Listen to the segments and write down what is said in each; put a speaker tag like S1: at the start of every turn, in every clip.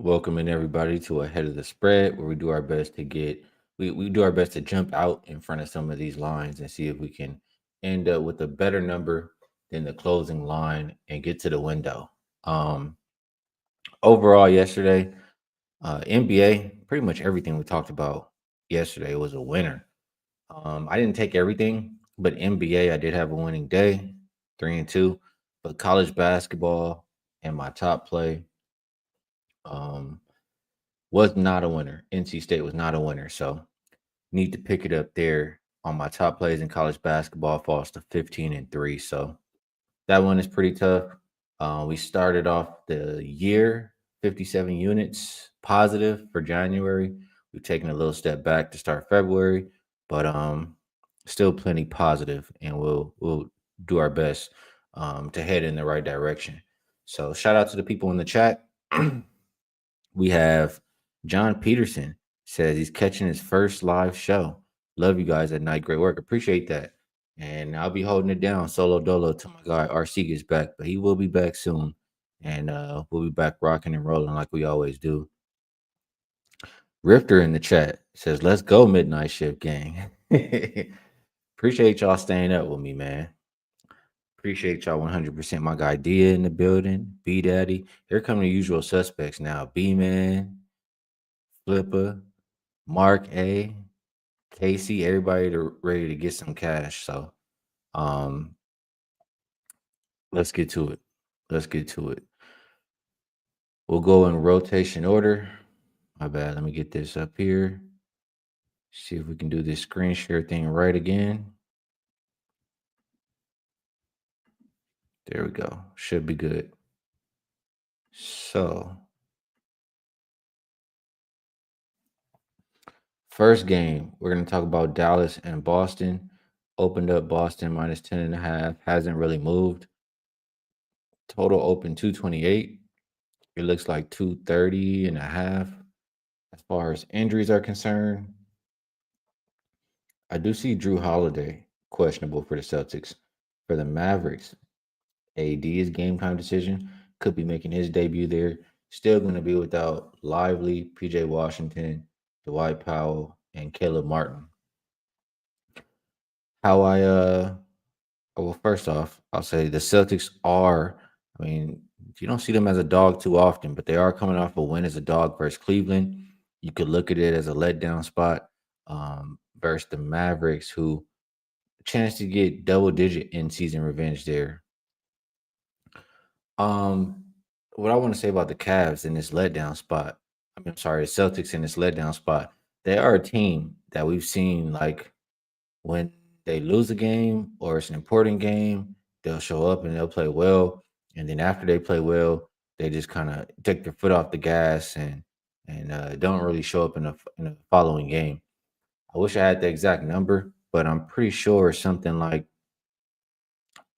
S1: Welcoming everybody to Ahead of the Spread, where we do our best to we do our best to jump out in front of some of these lines and see if we can end up with a better number than the closing line and get to the window. Um, Overall, yesterday, NBA, pretty much everything we talked about yesterday was a winner. I didn't take everything, but NBA, I did have a winning day, 3-2. But college basketball and my top play, um, was not a winner. NC State was not a winner. So need to pick it up there on my top plays in college basketball falls to 15-3. So that one is pretty tough. We started off the year 57 units positive for January. We've taken a little step back to start February, but still plenty positive, and we'll do our best to head in the right direction. So shout out to the people in the chat. We have John Peterson says he's catching his first live show. Love you guys at night. Great work. Appreciate that. And I'll be holding it down solo dolo till my guy RC gets back, but he will be back soon. And we'll be back rocking and rolling like we always do. Rifter in the chat says, "Let's go, midnight shift gang." Appreciate y'all staying up with me, man. Appreciate y'all 100%. My guy Dia in the building, B Daddy. Here come the usual suspects now. B Man, Flipper, Mark A, Casey, everybody ready to get some cash. So um let's get to it. Let's get to it. We'll go in rotation order. My bad. Let me get this up here. See if we can do this screen share thing right again. There we go. Should be good. So first game, we're going to talk about Dallas and Boston. Opened up Boston minus 10.5. Hasn't really moved. Total open 228. It looks like 230.5. As far as injuries are concerned, I do see Drew Holiday questionable for the Celtics. For the Mavericks, AD is game time decision. Could be making his debut there. Still going to be without Lively, PJ Washington, Dwight Powell, and Caleb Martin. How well, first off, I'll say the Celtics are, I mean, you don't see them as a dog too often, but they are coming off a win as a dog versus Cleveland. You could look at it as a letdown spot versus the Mavericks, who chance to get double digit in season revenge there. Um, what I want to say about the Cavs in this letdown spot, I'm sorry, the Celtics in this letdown spot, they are a team that we've seen like when they lose a game or it's an important game, they'll show up and they'll play well. And then after they play well, they just kind of take their foot off the gas and don't really show up in the following game. I wish I had the exact number, but I'm pretty sure it's something like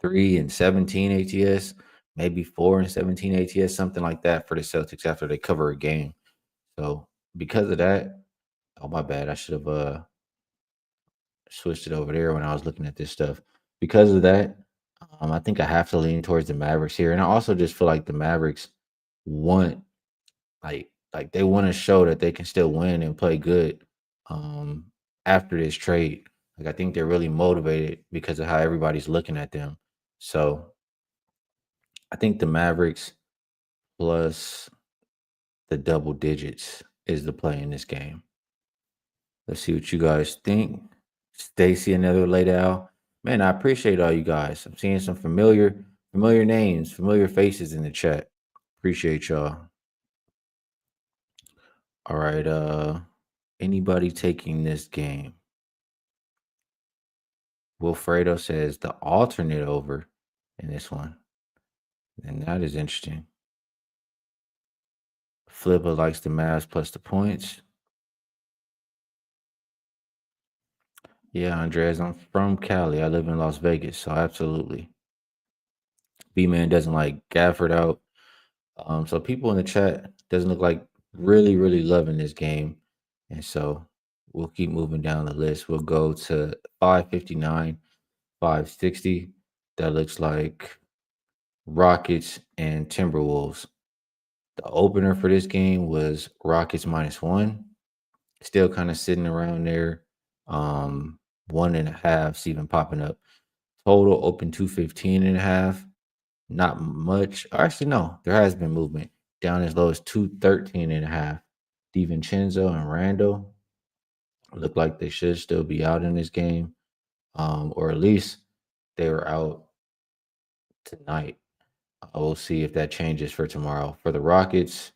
S1: 3-17 ATS, maybe 4-17 ATS, something like that for the Celtics after they cover a game. So because of that, oh my bad, I should have switched it over there when I was looking at this stuff. Because of that, I think I have to lean towards the Mavericks here, and I also just feel like the Mavericks want like they want to show that they can still win and play good um, after this trade. Like I think they're really motivated because of how everybody's looking at them. So I think the Mavericks plus the double digits is the play in this game. Let's see what you guys think. Stacy, another late out. Man, I appreciate all you guys. I'm seeing some familiar names, familiar faces in the chat. Appreciate y'all. All right, anybody taking this game? Wilfredo says the alternate over in this one. And that is interesting. Flipper likes the Mavs plus the points. Yeah, Andres, I'm from Cali. I live in Las Vegas, so absolutely. B Man doesn't like Gafford out. So people in the chat doesn't look like really loving this game, and so we'll keep moving down the list. We'll go to 559, 560. That looks like Rockets and Timberwolves. The opener for this game was Rockets -1. Still kind of sitting around there. 1.5's even popping up. Total open 215.5. Not much. Actually, no, there has been movement down as low as 213.5. DiVincenzo and Randall look like they should still be out in this game, or at least they were out tonight. We'll see if that changes for tomorrow. For the Rockets,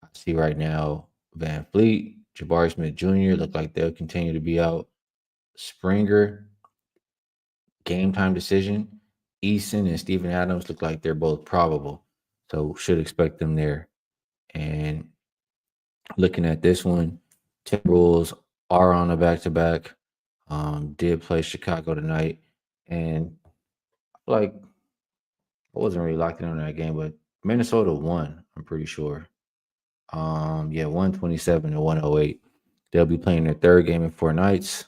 S1: I see right now Van Fleet, Jabari Smith Jr. look like they'll continue to be out. Springer, game time decision. Eason and Steven Adams look like they're both probable. So should expect them there. And looking at this one, Timberwolves are on a back to back. Did play Chicago tonight. And like I wasn't really locked in on that game, but Minnesota won, I'm pretty sure. Yeah, 127 to 108. They'll be playing their third game in 4 nights,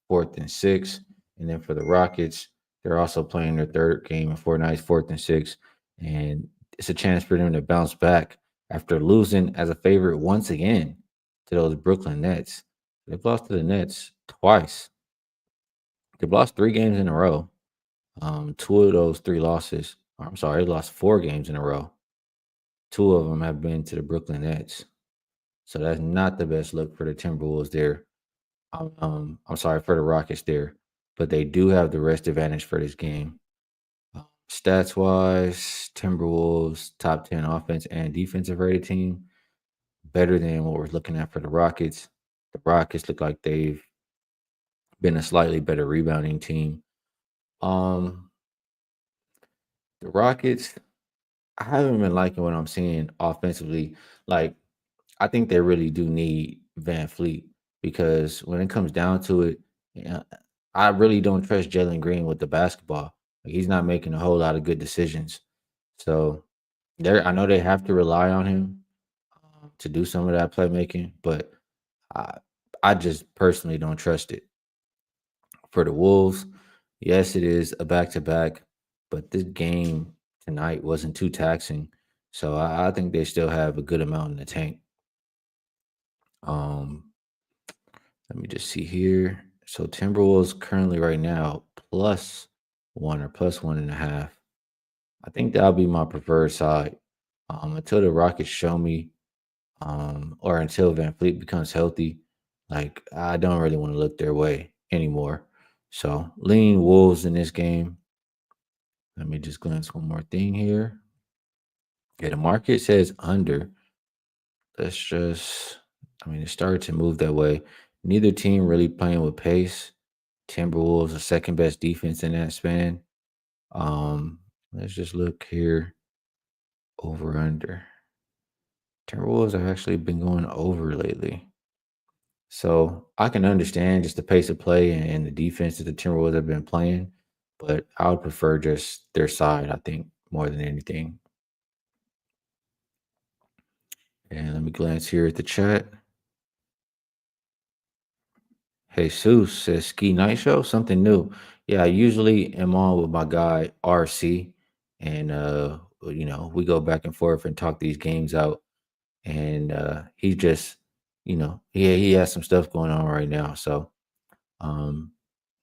S1: fourth and six. And then for the Rockets, they're also playing their third game in 4 nights, fourth and six. And it's a chance for them to bounce back after losing as a favorite once again to those Brooklyn Nets. They've lost to the Nets twice. They've lost 3 games in a row. Two of those three losses, I'm sorry, they lost 4 games in a row. Two of them have been to the Brooklyn Nets. So that's not the best look for the Timberwolves there. I'm sorry for the Rockets there, but they do have the rest advantage for this game. Stats wise, Timberwolves top 10 offense and defensive rated team, better than what we're looking at for the Rockets. The Rockets look like they've been a slightly better rebounding team. Um, the Rockets, I haven't been liking what I'm seeing offensively. Like, I think they really do need Van Fleet because when it comes down to it, yeah, I really don't trust Jalen Green with the basketball. Like, he's not making a whole lot of good decisions. So I know they have to rely on him to do some of that playmaking, but I, I just personally don't trust it. For the Wolves, yes, it is a back to back, but this game tonight wasn't too taxing. So I think they still have a good amount in the tank. Um, Let me just see here. So Timberwolves currently right now +1 or +1.5. I think that'll be my preferred side. Until the Rockets show me, or until Van Fleet becomes healthy, like I don't really want to look their way anymore. So lean Wolves in this game. Let me just glance one more thing here. Okay, the market says under. Let's just, I mean, it started to move that way. Neither team really playing with pace. Timberwolves the second best defense in that span. Let's just look here. Over under. Timberwolves have actually been going over lately. So I can understand just the pace of play and the defense that the Timberwolves have been playing, but I would prefer just their side, I think, more than anything. And let me glance here at the chat. Jesus says Ski Night Show, something new. Yeah, I usually am on with my guy RC, and we go back and forth and talk these games out. And he just, he has some stuff going on right now, so um,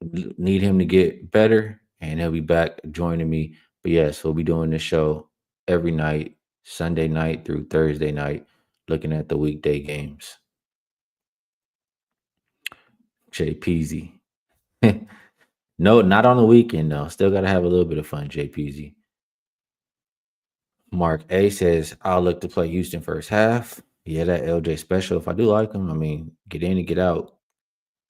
S1: need him to get better, and he'll be back joining me. But yes, we'll be doing this show every night, Sunday night through Thursday night, looking at the weekday games. Jay Peasy. No, not on the weekend though. Still got to have a little bit of fun, JPZ. Mark A says I'll look to play Houston first half. Yeah, that LJ special. If I do like him, I mean, get in and get out.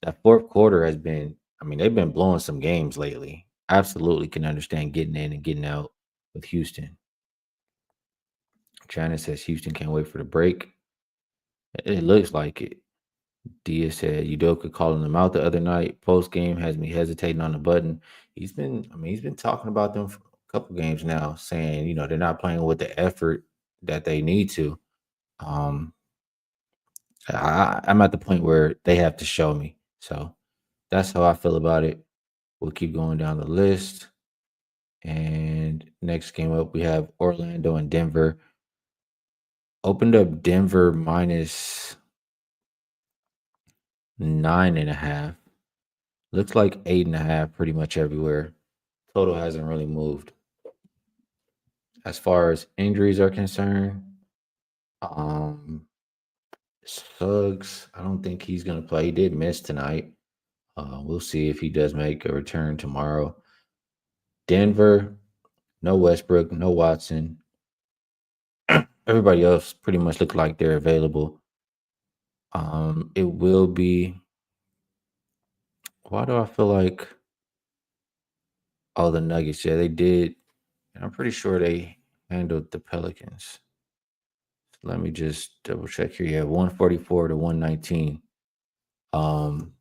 S1: That fourth quarter has been. I mean, they've been blowing some games lately. Absolutely can understand getting in and getting out with Houston. China says Houston can't wait for the break. It looks like it. Dia said Udoka calling them out the other night. Post game has me hesitating on the button. He's been talking about them for a couple games now, saying, they're not playing with the effort that they need to. Um, I'm at the point where they have to show me. So that's how I feel about it. We'll keep going down the list. And next game up, we have Orlando and Denver. Opened up Denver minus 9.5. Looks like 8.5 pretty much everywhere. Total hasn't really moved. As far as injuries are concerned, um, Suggs, I don't think he's gonna play. He did miss tonight. We'll see if he does make a return tomorrow. Denver, no Westbrook, no Watson. Everybody else pretty much look like they're available. It will be. Why do I feel like? Oh, the Nuggets. Yeah, they did. And I'm pretty sure they handled the Pelicans. Let me just double check here. Yeah, 144 to 119. Um,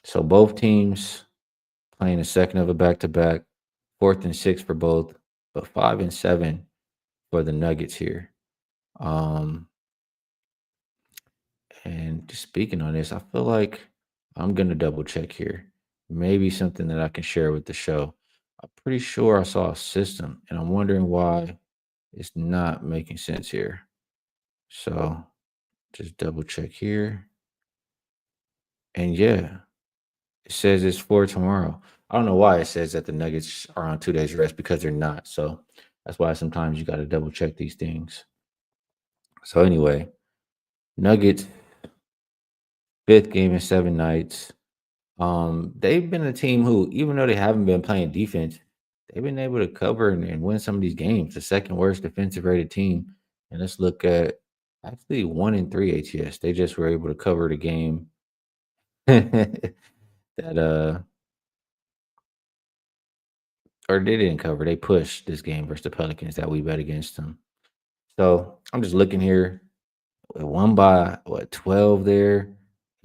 S1: so both teams playing a second of a back to back, fourth and six for both, but 5 and 7 for the Nuggets here. Um, and just speaking on this, I feel like I'm gonna double check here. Maybe something that I can share with the show. I'm pretty sure I saw a system, and I'm wondering why it's not making sense here. So just double check here. And yeah, it says it's for tomorrow. I don't know why it says that the Nuggets are on 2 days rest because they're not. So that's why sometimes you got to double check these things. So anyway, Nuggets fifth game in 7 nights. They've been a team who, even though they haven't been playing defense, they've been able to cover and win some of these games. The second worst defensive rated team. And let's look at actually 1-3 ATS. They just were able to cover the game that or they didn't cover. They pushed this game versus the Pelicans that we bet against them. So I'm just looking here. We won by what 12 there.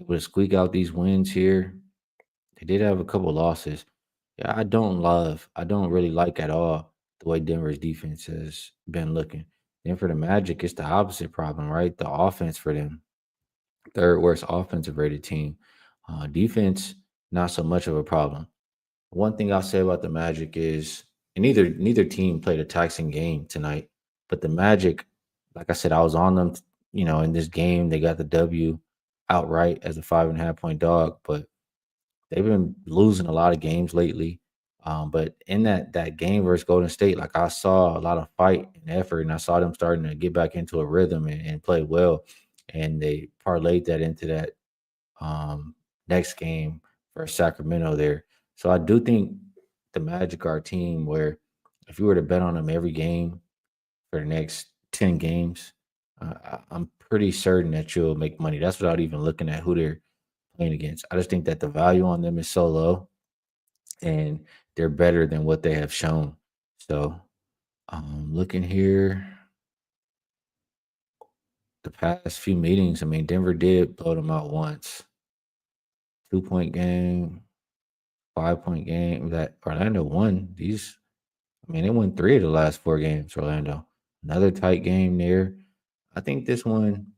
S1: Able to squeak out these wins here. They did have a couple losses. Yeah, I don't really like at all the way Denver's defense has been looking. Then for the Magic, it's the opposite problem, right? The offense for them, third worst offensive rated team. Defense, not so much of a problem. One thing I'll say about the Magic is, and neither team played a taxing game tonight, but the Magic, like I said, I was on them, in this game. They got the W outright as a 5.5 point dog, but they've been losing a lot of games lately. But in that game versus Golden State, like I saw a lot of fight and effort, and I saw them starting to get back into a rhythm and play well, and they parlayed that into that um, next game for Sacramento there. So I do think the Magic are a team where if you were to bet on them every game for the next 10 games, I'm pretty certain that you'll make money. That's without even looking at who they're playing against. I just think that the value on them is so low and they're better than what they have shown. So looking here, the past few meetings, I mean, Denver did blow them out once. 2 point game, 5 point game that Orlando won. I mean, they won three of the last four games, Orlando. Another tight game there. I think this one,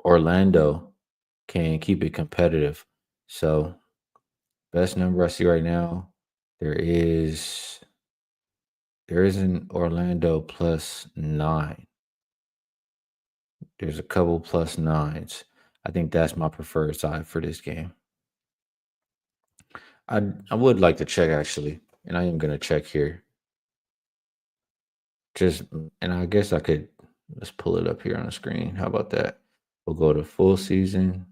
S1: Orlando can keep it competitive. So, best number I see right now, there is there is an Orlando +9. There's a couple +9s. I think that's my preferred side for this game. I would like to check actually, and I am gonna check here. And I guess I could let's pull it up here on the screen. How about that? We'll go to full season,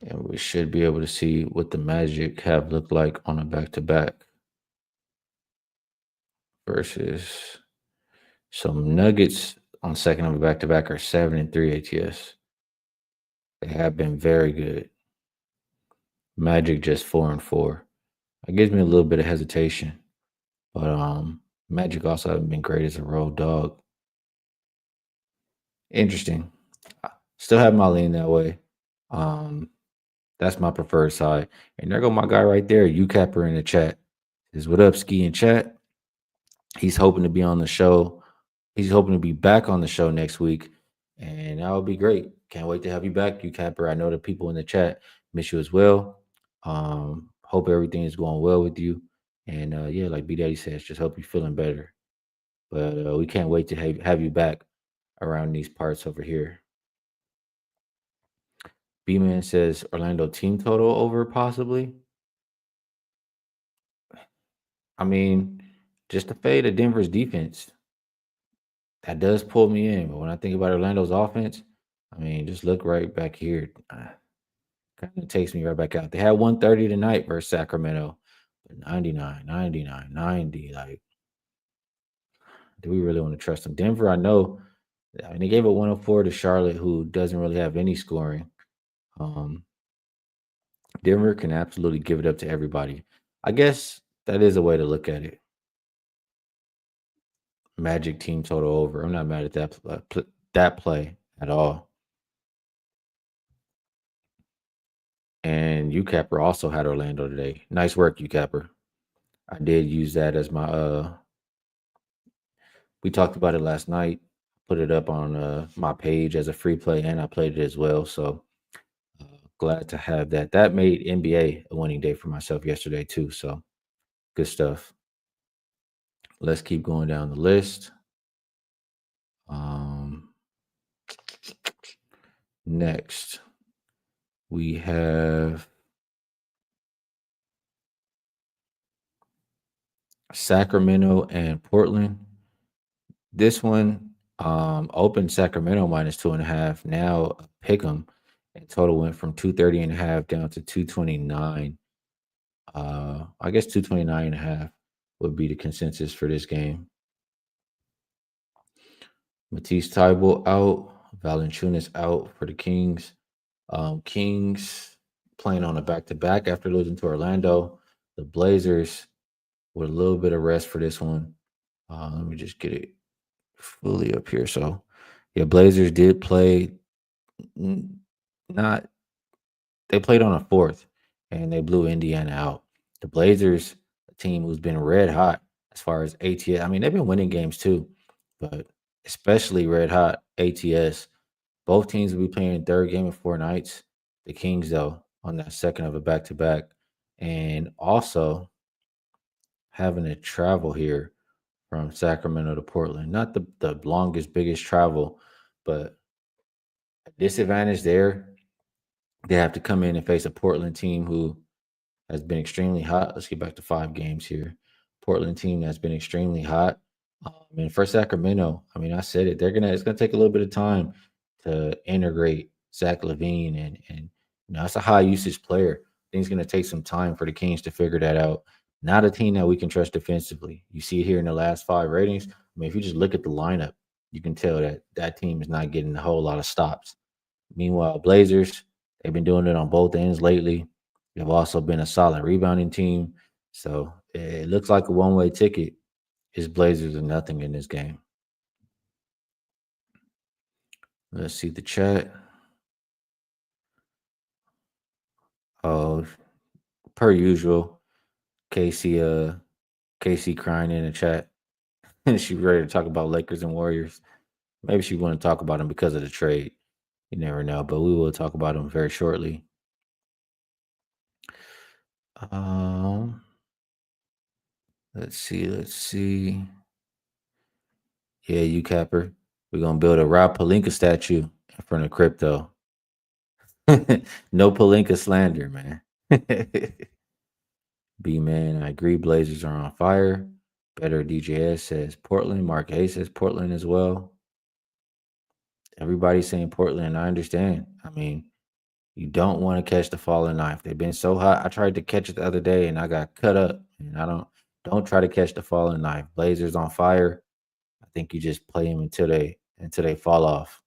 S1: and we should be able to see what the Magic have looked like on a back to back versus some Nuggets on second of a back to back are 7-3 ATS. They have been very good. Magic just 4-4. It gives me a little bit of hesitation, but Magic also haven't been great as a road dog. Interesting. I still have my lean that way. Um, That's my preferred side. And there go my guy right there, UCapper in the chat. Says, what up, Skee in chat? He's hoping to be on the show. He's hoping to be back on the show next week. And that would be great. Can't wait to have you back, UCapper. I know the people in the chat miss you as well. Hope everything is going well with you. And yeah, like B Daddy says, just hope you're feeling better. But we can't wait to have you back around these parts over here. B-Man says Orlando team total over possibly. I mean, just to fade of Denver's defense, that does pull me in. But when I think about Orlando's offense, I mean, just look right back here. Kind of takes me right back out. They had 130 tonight versus Sacramento, but 99, 99, 90. Like, do we really want to trust them? Denver, I know. I mean, they gave it 104 to Charlotte, who doesn't really have any scoring. Um, Denver can absolutely give it up to everybody. I guess that is a way to look at it. Magic team total over. I'm not mad at that play at all. And UCapper also had Orlando today. Nice work, UCapper. I did use that as my we talked about it last night. Put it up on my page as a free play, and I played it as well. So glad to have that. That made NBA a winning day for myself yesterday too. So good stuff. Let's keep going down the list. Um, Next, we have Sacramento and Portland. This one opened Sacramento minus 2.5. Now pick them. And total went from 230.5 down to 229. I guess 229.5 would be the consensus for this game. Matisse Thybulle out. Valanciunas out for the Kings. Kings playing on a back-to-back after losing to Orlando. The Blazers with a little bit of rest for this one. Let me just get it fully up here. So, yeah, Blazers did play not they played on a fourth and they blew Indiana out. The Blazers, a team who's been red hot as far as ATS. I mean, they've been winning games too, but especially red hot ATS. Both teams will be playing third game in 4 nights. The Kings, though, on that second of a back to back. And also having to travel here from Sacramento to Portland. Not the longest, biggest travel, but a disadvantage there. They have to come in and face a Portland team who has been extremely hot. Let's get back to 5 games here. Portland team that's been extremely hot. And for Sacramento, I mean, I said it. It's gonna take a little bit of time to integrate Zach Levine and it's a high usage player. I think it's gonna take some time for the Kings to figure that out. Not a team that we can trust defensively. You see it here in the last 5 ratings. I mean, if you just look at the lineup, you can tell that that team is not getting a whole lot of stops. Meanwhile, Blazers, they've been doing it on both ends lately. They've also been a solid rebounding team. So it looks like a one-way ticket. Is Blazers or nothing in this game. Let's see the chat. Oh, per usual, Casey Casey crying in the chat. And she ready to talk about Lakers and Warriors. Maybe she want to talk about them because of the trade. You never know, but we will talk about them very shortly. Um, let's see. Yeah, you capper. We're gonna build a Rob Palinka statue in front of crypto. No Palinka slander, man. B man, I agree. Blazers are on fire. Better DJS says Portland. Mark A says Portland as well. Everybody's saying Portland. I understand. I mean, you don't want to catch the falling knife. They've been so hot. I tried to catch it the other day and I got cut up. And I don't try to catch the falling knife. Blazers on fire. I think you just play them until they fall off.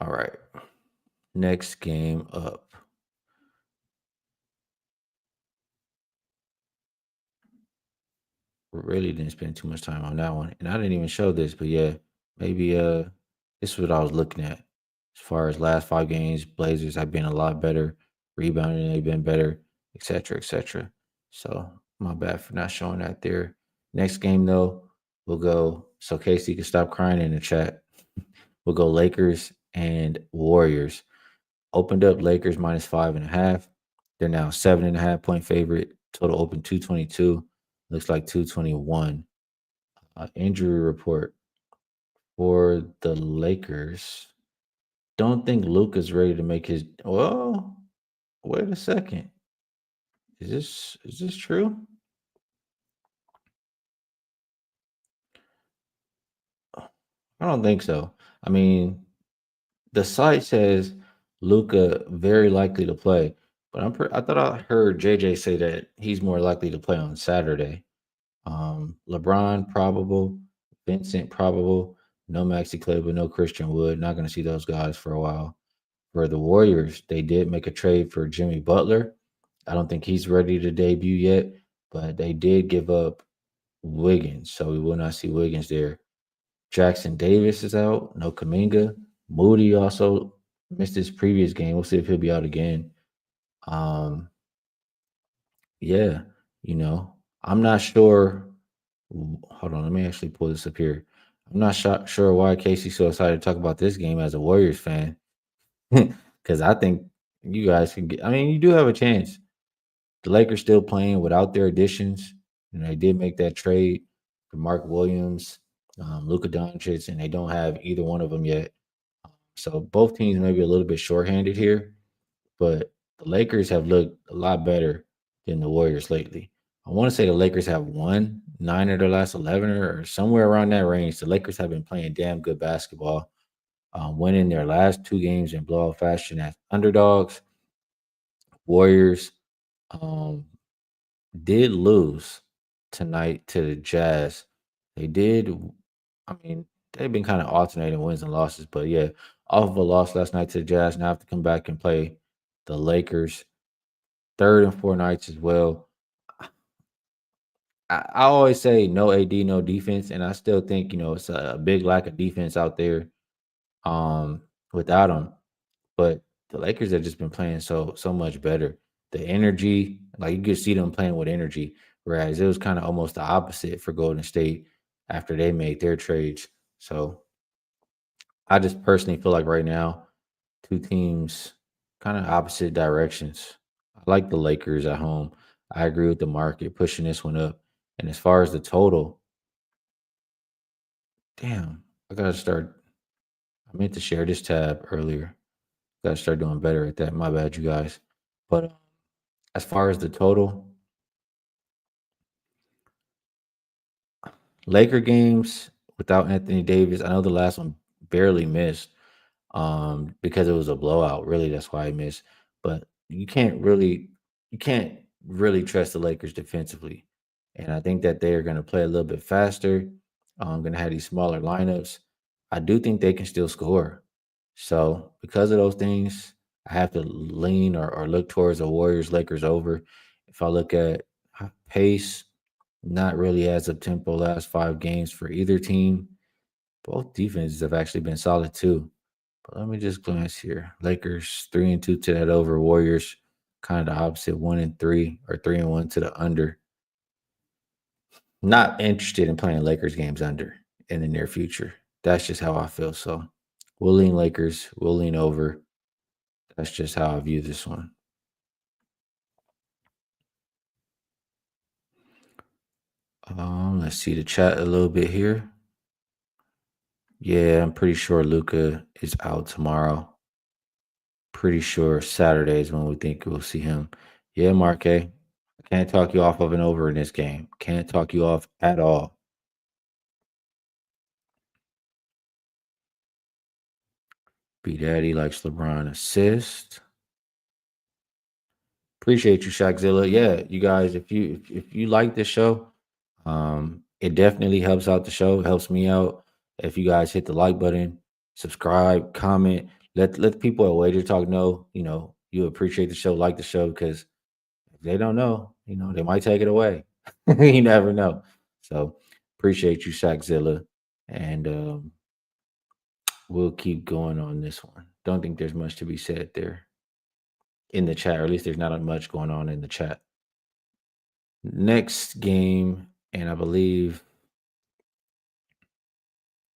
S1: All right. Next game up. Really didn't spend too much time on that one. And I didn't even show this, but yeah, maybe this is what I was looking at. As far as last 5 games, Blazers have been a lot better. Rebounding, they've been better, etc. etc. So my bad for not showing that there. Next game though, we'll go so Casey can stop crying in the chat. We'll go Lakers and Warriors. Opened up Lakers minus 5.5. They're now 7.5 point favorite. Total open 222. Looks like 221. Injury report for the Lakers. Don't think Luka's ready to make his. Well, wait a second. Is this true? I don't think so. I mean, the site says Luca very likely to play, but I thought I heard JJ say that he's more likely to play on Saturday. LeBron probable, Vincent probable, no Maxi Kleber, no Christian Wood. Not going to see those guys for a while. For the Warriors, they did make a trade for Jimmy Butler. I don't think he's ready to debut yet, but they did give up Wiggins, so we will not see Wiggins there. Jackson Davis is out. No Kaminga. Moody also missed his previous game. We'll see if he'll be out again. Um, yeah, I'm not sure. Hold on, let me actually pull this up here. I'm not sure why Casey's so excited to talk about this game as a Warriors fan, because I think you guys can get. I mean, you do have a chance. The Lakers still playing without their additions. They did make that trade for Mark Williams, Luka Doncic, and they don't have either one of them yet. So both teams may be a little bit shorthanded here, but the Lakers have looked a lot better than the Warriors lately. I want to say the Lakers have won 9 of their last 11 or somewhere around that range. The Lakers have been playing damn good basketball, winning their last two games in blowout fashion as underdogs. Warriors um, did lose tonight to the Jazz. They did. I mean, they've been kind of alternating wins and losses, but yeah, off of a loss last night to the Jazz, now have to come back and play the Lakers third and four nights as well. I always say no AD, no defense, and I still think it's a big lack of defense out there without him. But the Lakers have just been playing so much better. The energy, like you could see them playing with energy, whereas it was kind of almost the opposite for Golden State after they made their trades. So I just personally feel like right now, two teams kind of opposite directions. I like the Lakers at home. I agree with the market pushing this one up. And as far as the total, damn, I gotta start. I meant to share this tab earlier. Gotta start doing better at that. My bad, you guys. But as far as the total, Laker games without Anthony Davis, I know the last one barely missed because it was a blowout. Really, that's why I missed. But you can't really trust the Lakers defensively. And I think that they are going to play a little bit faster. Going to have these smaller lineups. I do think they can still score. So because of those things, I have to lean or look towards the Warriors Lakers over. If I look at pace, not really as up tempo last 5 games for either team. Both defenses have actually been solid too. But let me just glance here. Lakers 3-2 to that over. Warriors kind of the opposite, 1-3 or 3-1 to the under. Not interested in playing Lakers games under in the near future. That's just how I feel. So we'll lean Lakers. We'll lean over. That's just how I view this one. Let's see the chat a little bit here. Yeah, I'm pretty sure Luca is out tomorrow. Pretty sure Saturday is when we think we'll see him. Yeah, Marque. I can't talk you off of an over in this game. Can't talk you off at all. B Daddy likes LeBron assist. Appreciate you, Shaqzilla. Yeah, you guys, if you like this show, it definitely helps out the show. Helps me out. If you guys hit the like button, subscribe, comment, let the people at Wager Talk know. You appreciate the show, like the show, because if they don't know, they might take it away. You never know. So appreciate you, Shaqzilla, and we'll keep going on this one. Don't think there's much to be said there in the chat, or at least there's not much going on in the chat. Next game, and I believe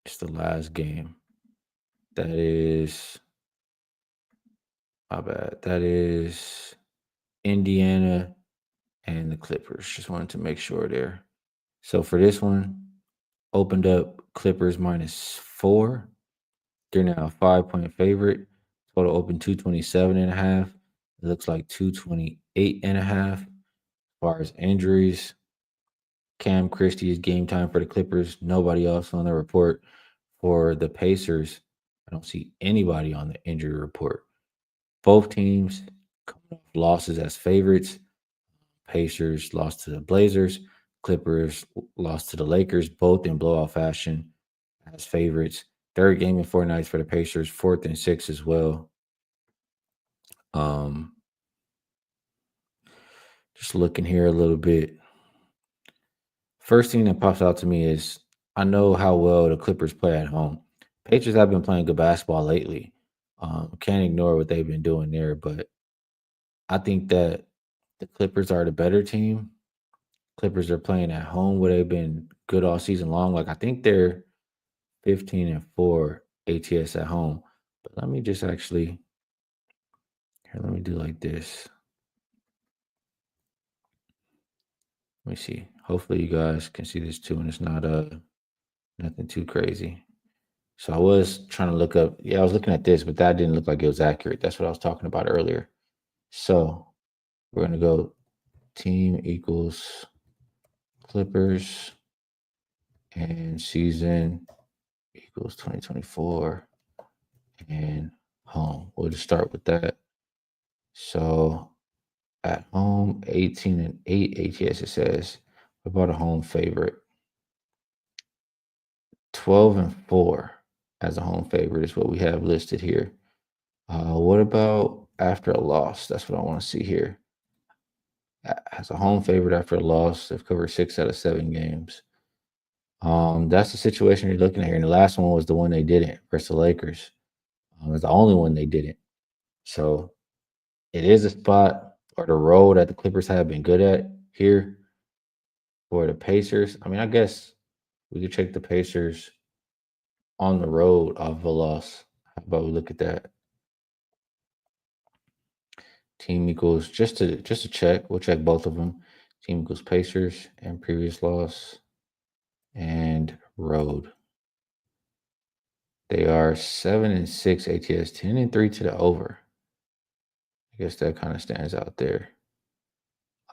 S1: it's the last game. That is my bad. That is Indiana and the Clippers. Just wanted to make sure there. So for this one, opened up Clippers -4. They're now a 5-point favorite. Total open 227.5. It looks like 228.5. As far as injuries, Cam Christie is game time for the Clippers. Nobody else on the report. For the Pacers, I don't see anybody on the injury report. Both teams coming off losses as favorites. Pacers lost to the Blazers. Clippers lost to the Lakers, both in blowout fashion as favorites. Third game in 4 nights for the Pacers, fourth and six as well. Um, just looking here a little bit. First thing that pops out to me is I know how well the Clippers play at home. Pacers have been playing good basketball lately. Can't ignore what they've been doing there, but I think that the Clippers are the better team. Clippers are playing at home where they've been good all season long. Like I think they're 15-4 ATS at home. But let me just actually here, let me do like this. Let me see. Hopefully you guys can see this too, and it's not nothing too crazy. So I was trying to look up, yeah, I was looking at this, but that didn't look like it was accurate. That's what I was talking about earlier. So we're gonna go team equals Clippers and season equals 2024 and home. We'll just start with that. So at home, 18-8 ATS, it says. What about a home favorite? 12-4 as a home favorite is what we have listed here. What about after a loss? That's what I want to see here. As a home favorite after a loss, they've covered 6 out of 7 games. That's the situation you're looking at here. And the last one was the one they didn't versus the Lakers. It's the only one they didn't. So it is a spot or the role that the Clippers have been good at here for the Pacers. I mean, I guess we could check the Pacers on the road off of a loss. How about we look at that? Team equals just to check. We'll check both of them. Team equals Pacers and previous loss and road. They are 7-6 ATS, 10-3 to the over. I guess that kind of stands out there.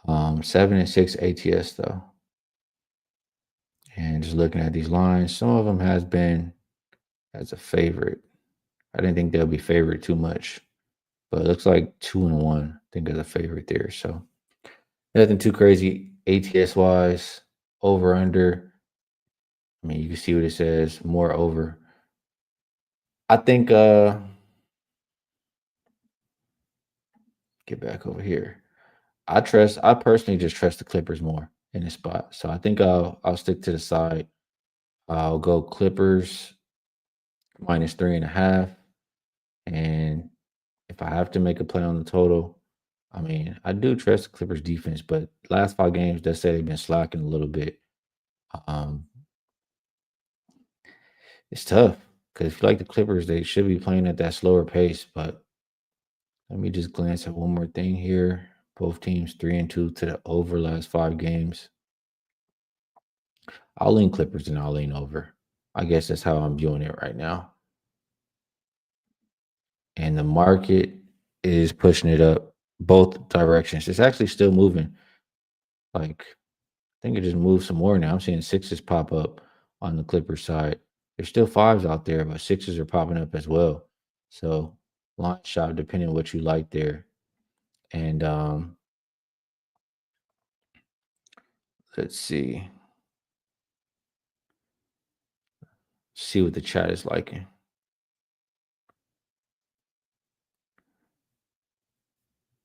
S1: 7-6 ATS though. And just looking at these lines, some of them has been as a favorite. I didn't think they'll be favored too much, but it looks like 2-1. I think as a favorite there. So nothing too crazy ATS wise. Over under. I mean, you can see what it says. More over. I think get back over here. I personally just trust the Clippers more in this spot. So I think I'll stick to the side. I'll go Clippers -3.5. And if I have to make a play on the total, I mean, I do trust the Clippers defense, but last 5 games does say they've been slacking a little bit. Um, it's tough because if you like the Clippers, they should be playing at that slower pace. But let me just glance at one more thing here. Both teams 3-2 to the over last 5 games. I'll lean Clippers and I'll lean over. I guess that's how I'm viewing it right now. And the market is pushing it up both directions. It's actually still moving. Like, I think it just moved some more now. I'm seeing sixes pop up on the Clippers side. There's still fives out there, but sixes are popping up as well. So line shot, depending on what you like there. And let's see what the chat is liking.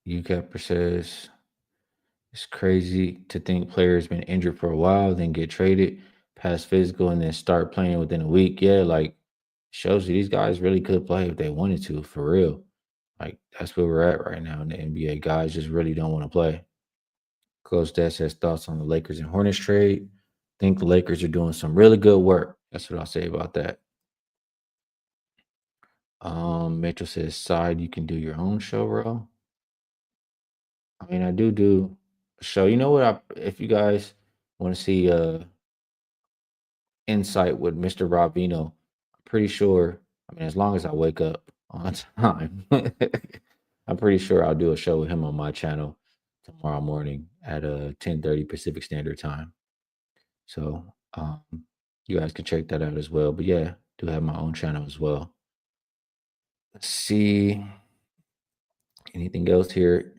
S1: UCapper says it's crazy to think players been injured for a while, then get traded, pass physical, and then start playing within a week. Yeah, like shows you these guys really could play if they wanted to, for real. Like that's where we're at right now in the NBA. Guys just really don't want to play. Coach Dash has thoughts on the Lakers and Hornets trade. Think the Lakers are doing some really good work. That's what I'll say about that. Mitchell says, side, you can do your own show, bro. I mean, I do show. You know what? If you guys want to see insight with Mr. Robino, I'm pretty sure. I mean, as long as I wake up on time, I'm pretty sure I'll do a show with him on my channel tomorrow morning at 10:30 Pacific Standard Time. So you guys can check that out as well. But yeah, do have my own channel as well. Let's see anything else here.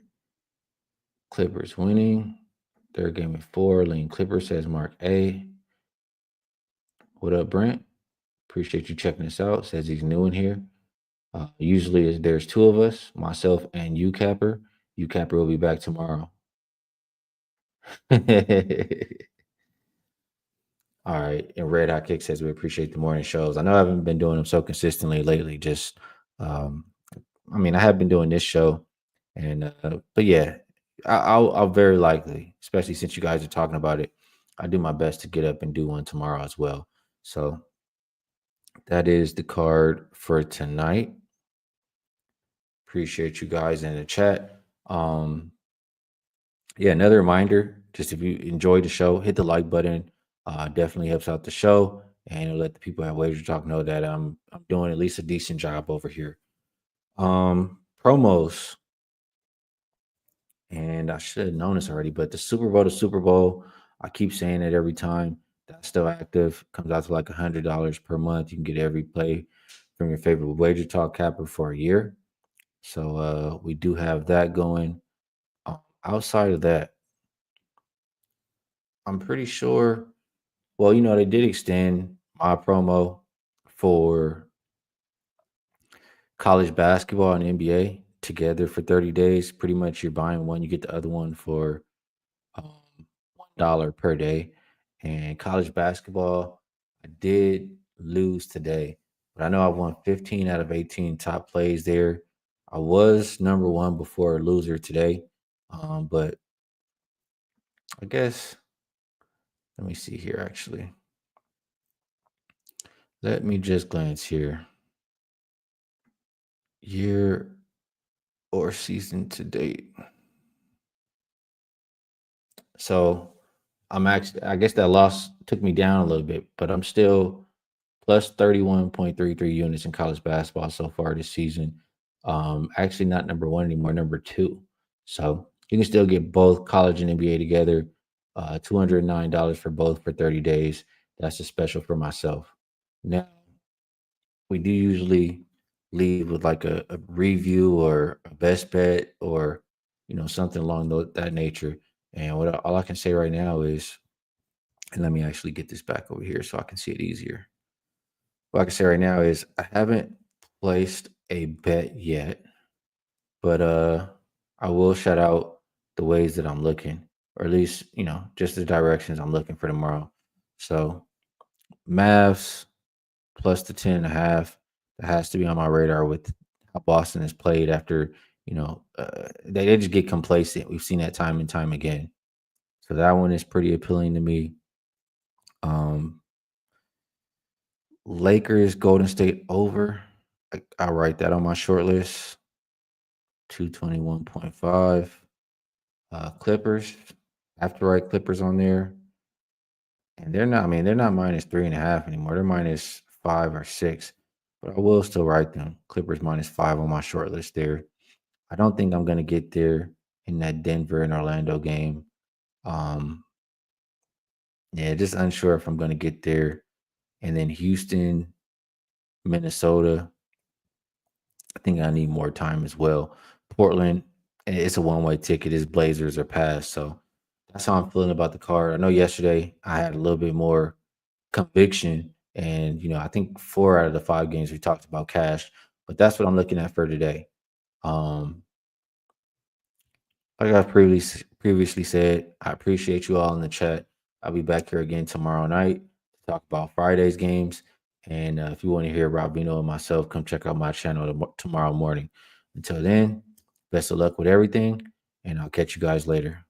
S1: Clippers winning. Third game at 4. Lean Clippers says Mark A. What up, Brent? Appreciate you checking us out. Says he's new in here. Usually there's two of us, myself and you, Capper. You, Capper, will be back tomorrow. All right. And Red Hot Kick says we appreciate the morning shows. I know I haven't been doing them so consistently lately. Just, I mean, I have been doing this show, and but yeah, I'll very likely, especially since you guys are talking about it, I do my best to get up and do one tomorrow as well. So that is the card for tonight. Appreciate you guys in the chat. Yeah, another reminder, just if you enjoyed the show, hit the like button. Definitely helps out the show, and it'll let the people at Wager Talk know that I'm doing at least a decent job over here. Promos, and I should have known this already, but the Super Bowl, I keep saying it every time. That's still active. Comes out to like $100 per month. You can get every play from your favorite Wager Talk capper for a year. So we do have that going. Outside of that, I'm pretty sure. Well, they did extend my promo for college basketball and NBA together for 30 days. Pretty much you're buying one, you get the other one for um, $1 per day. And college basketball, I did lose today, but I know I won 15 out of 18 top plays there. I was number one before a loser today. But I guess, let me see here actually. Let me just glance here. Year or season to date. So I guess that loss took me down a little bit, but I'm still plus 31.33 units in college basketball so far this season. Actually not number one anymore, number two. So you can still get both college and NBA together. $209 for both for 30 days. That's a special for myself. Now, we do usually leave with like a review or a best bet or something along that nature. And all I can say right now is, and let me actually get this back over here so I can see it easier. What I can say right now is I haven't placed a bet yet, but I will shout out the ways that I'm looking, or at least just the directions I'm looking for tomorrow. So Mavs plus the 10.5. That has to be on my radar with how Boston has played after, they just get complacent. We've seen that time and time again. So that one is pretty appealing to me. Lakers, Golden State over. I'll write that on my short list. 221.5. Clippers. I have to write Clippers on there. And they're not minus 3.5 anymore. They're minus 5 or 6. But I will still write them. Clippers minus 5 on my short list there. I don't think I'm gonna get there in that Denver and Orlando game. Um, yeah, just unsure if I'm gonna get there. And then Houston, Minnesota. I think I need more time as well. Portland, it's a one-way ticket. It's Blazers or pass. So that's how I'm feeling about the card. I know yesterday I had a little bit more conviction, and I think 4 out of the 5 games we talked about cash, but that's what I'm looking at for today. Um, like I previously said, I appreciate you all in the chat. I'll be back here again tomorrow night to talk about Friday's games. And if you want to hear Robino and myself, come check out my channel tomorrow morning. Until then, best of luck with everything, and I'll catch you guys later.